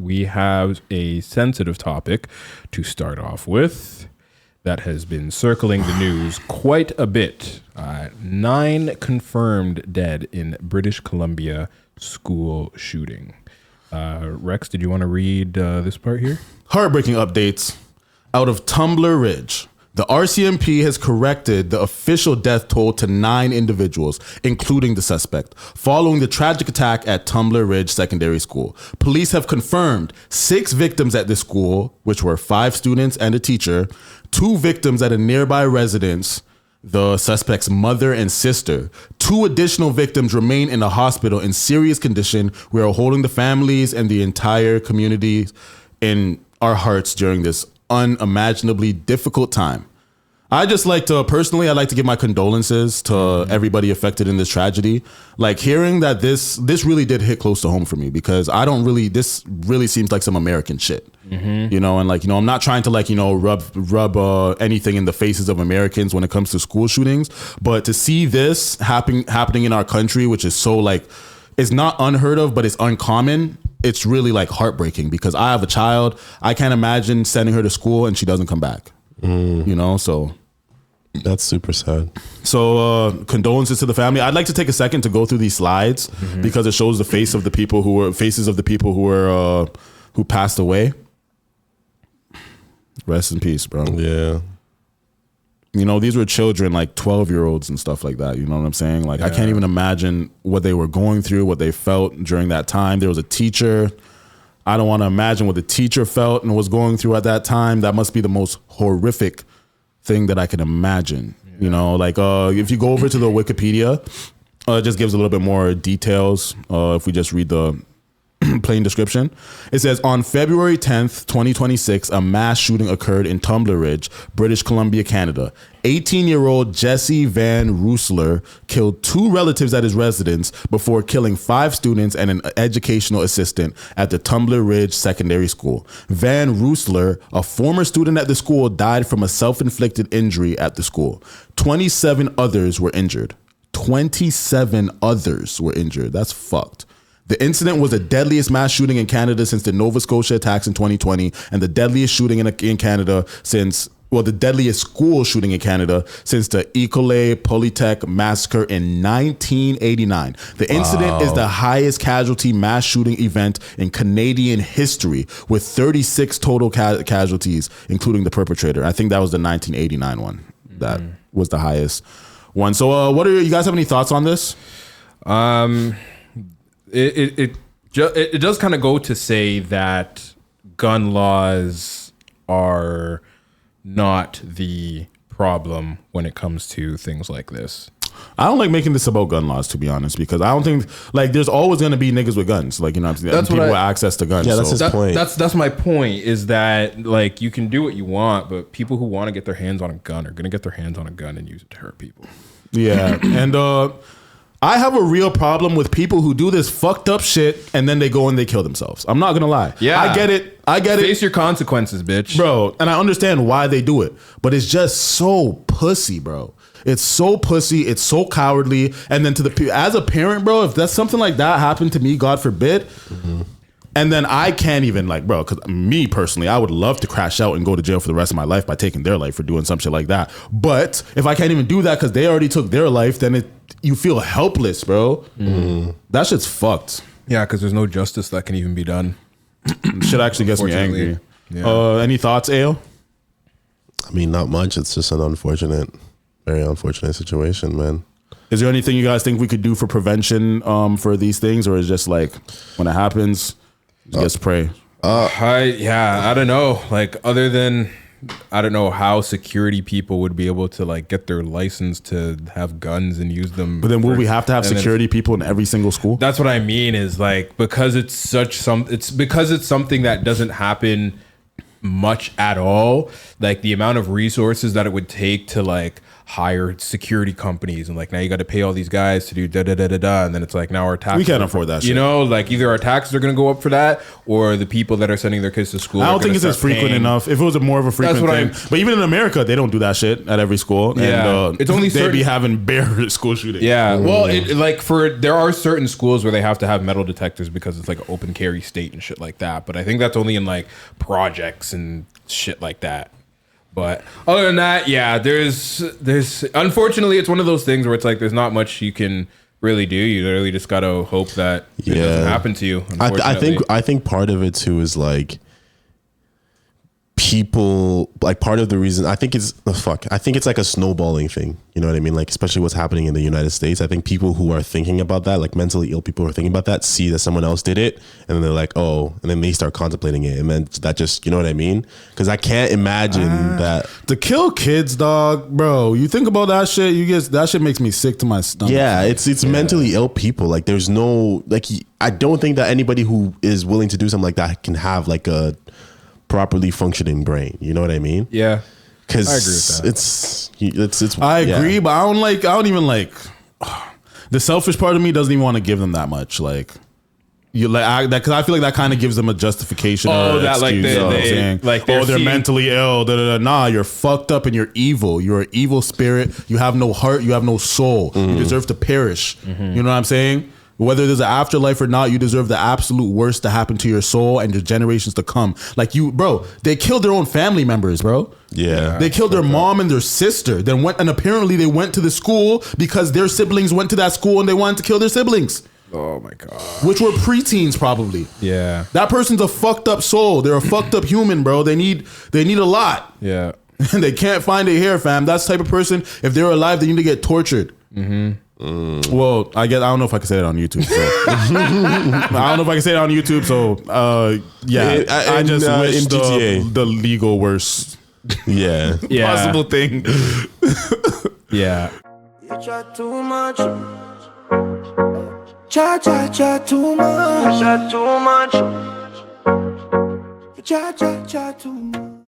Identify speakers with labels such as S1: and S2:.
S1: we have a sensitive topic to start off with that has been circling the news quite a bit. 9 confirmed dead in British Columbia school shooting. Rex, did you want to read this part here?
S2: Heartbreaking updates out of Tumblr Ridge. The RCMP has corrected the official death toll to 9 individuals, including the suspect, following the tragic attack at Tumblr Ridge Secondary School. Police have confirmed 6 victims at this school, which were 5 students and a teacher, 2 victims at a nearby residence, the suspect's mother and sister. 2 additional victims remain in the hospital in serious condition. We are holding the families and the entire community in our hearts during this unimaginably difficult time. I just like to personally, I'd like to give my condolences to everybody affected in this tragedy. Like hearing that this really did hit close to home for me, because this really seems like some American shit, you know, and like, you know, I'm not trying to like, you know, rub anything in the faces of Americans when it comes to school shootings, but to see this happening in our country, which is so like, it's not unheard of, but it's uncommon. It's really like heartbreaking, because I have a child. I can't imagine sending her to school and she doesn't come back, you know, so.
S3: That's super sad.
S2: So condolences to the family. I'd like to take a second to go through these slides because it shows the faces of the people who passed away. Rest in peace, bro.
S3: Yeah.
S2: You know, these were children, like 12-year-olds and stuff like that. You know what I'm saying? Like, I can't even imagine what they were going through, what they felt during that time. There was a teacher. I don't want to imagine what the teacher felt and was going through at that time. That must be the most horrific thing that I can imagine. You know, like if you go over to the Wikipedia, it just gives a little bit more details. If we just read the plain description, it says on February 10th, 2026, a mass shooting occurred in Tumblr Ridge, British Columbia, Canada. 18-year-old Jesse Van Roosler killed 2 relatives at his residence before killing 5 students and an educational assistant at the Tumblr Ridge Secondary School. Van Roosler, a former student at the school, died from a self-inflicted injury at the school. 27 others were injured. 27 others were injured. That's fucked. The incident was the deadliest mass shooting in Canada since the Nova Scotia attacks in 2020, and the deadliest shooting in Canada since, well, the deadliest school shooting in Canada since the École Polytech massacre in 1989. The incident is the highest casualty mass shooting event in Canadian history, with 36 total casualties, including the perpetrator. I think that was the 1989 one. That was the highest one. So, what are you guys have any thoughts on this?
S1: It does kind of go to say that gun laws are not the problem when it comes to things like this.
S2: I don't like making this about gun laws, to be honest, because I don't think like there's always going to be niggas with guns, like, you know, that's people with access to guns.
S3: Yeah, that's his point.
S1: That's my point, is that like you can do what you want, but people who want to get their hands on a gun are going to get their hands on a gun and use it to hurt people.
S2: Yeah, and I have a real problem with people who do this fucked up shit and then they go and they kill themselves. I'm not gonna lie.
S1: Yeah,
S2: I get it.
S1: Face your consequences, bitch.
S2: Bro, and I understand why they do it, but it's just so pussy, bro. It's so pussy. It's so cowardly. And then as a parent, bro, if that's something like that happened to me, God forbid, and then I can't even like, bro, because me personally, I would love to crash out and go to jail for the rest of my life by taking their life for doing some shit like that. But if I can't even do that because they already took their life, then you feel helpless, bro. That shit's fucked.
S1: Yeah, because there's no justice that can even be done.
S2: Shit actually gets me angry. Yeah. Any thoughts, Ayo?
S3: I mean, not much. It's just an very unfortunate situation, man.
S2: Is there anything you guys think we could do for prevention for these things, or is just like when it happens, just pray?
S1: I don't know. Like, other than, I don't know how security people would be able to like get their license to have guns and use them.
S2: But then will we have to have security people in every single school?
S1: That's what I mean, is like, because it's something that doesn't happen much at all. Like the amount of resources that it would take to like hire security companies and like now you got to pay all these guys to do da da da da da, and then it's like now our taxes.
S2: We can't afford that.
S1: You know, like either our taxes are going to go up for that, or the people that are sending their kids to school.
S2: I don't think it's as frequent enough. If it was more of a frequent thing, but even in America, they don't do that shit at every school.
S1: Yeah,
S2: and,
S1: it's only
S2: they'd be having bare school shootings.
S1: Yeah, well, there are certain schools where they have to have metal detectors because it's like an open carry state and shit like that. But I think that's only in like projects and shit like that. But other than that, yeah, there's unfortunately it's one of those things where it's like there's not much you can really do. You literally just gotta hope that it doesn't happen to you.
S3: I think part of it too is like people, like part of the reason I think it's like a snowballing thing. You know what I mean? Like especially what's happening in the United States. I think people who are thinking about that, like mentally ill people who are thinking about that, see that someone else did it, and then they're like, oh, and then they start contemplating it, and then that just, you know what I mean? Because I can't imagine that
S2: to kill kids, dog, bro. You think about that shit, that shit makes me sick to my stomach.
S3: Yeah, it's mentally ill people. Like there's no like I don't think that anybody who is willing to do something like that can have like a properly functioning brain. You know what I mean?
S1: Yeah.
S3: Because
S1: I agree with
S3: it's
S2: I agree, but I don't even like the selfish part of me doesn't even want to give them that much. Like you like because I feel like that kind of gives them a justification.
S1: Oh,
S2: or
S1: that
S2: excuse, they're mentally ill. Da, da, da. Nah, you're fucked up and you're evil. You're an evil spirit. You have no heart. You have no soul. You deserve to perish. You know what I'm saying? Whether there's an afterlife or not, you deserve the absolute worst to happen to your soul and your generations to come. Like bro, they killed their own family members, bro.
S3: Yeah.
S2: They killed their mom and their sister. Then apparently they went to the school because their siblings went to that school and they wanted to kill their siblings.
S1: Oh my God.
S2: Which were preteens probably.
S1: Yeah.
S2: That person's a fucked up soul. They're a fucked up human, bro. They need a lot.
S1: Yeah.
S2: And they can't find it here, fam. That's the type of person, if they're alive, they need to get tortured. Well, I don't know if I can say that on YouTube. So. I don't know if I can say it on YouTube. So, yeah, I just wish the legal worst, possible thing.
S4: Yeah. You chat too much. Chat too much. Chat too much. Chat too much.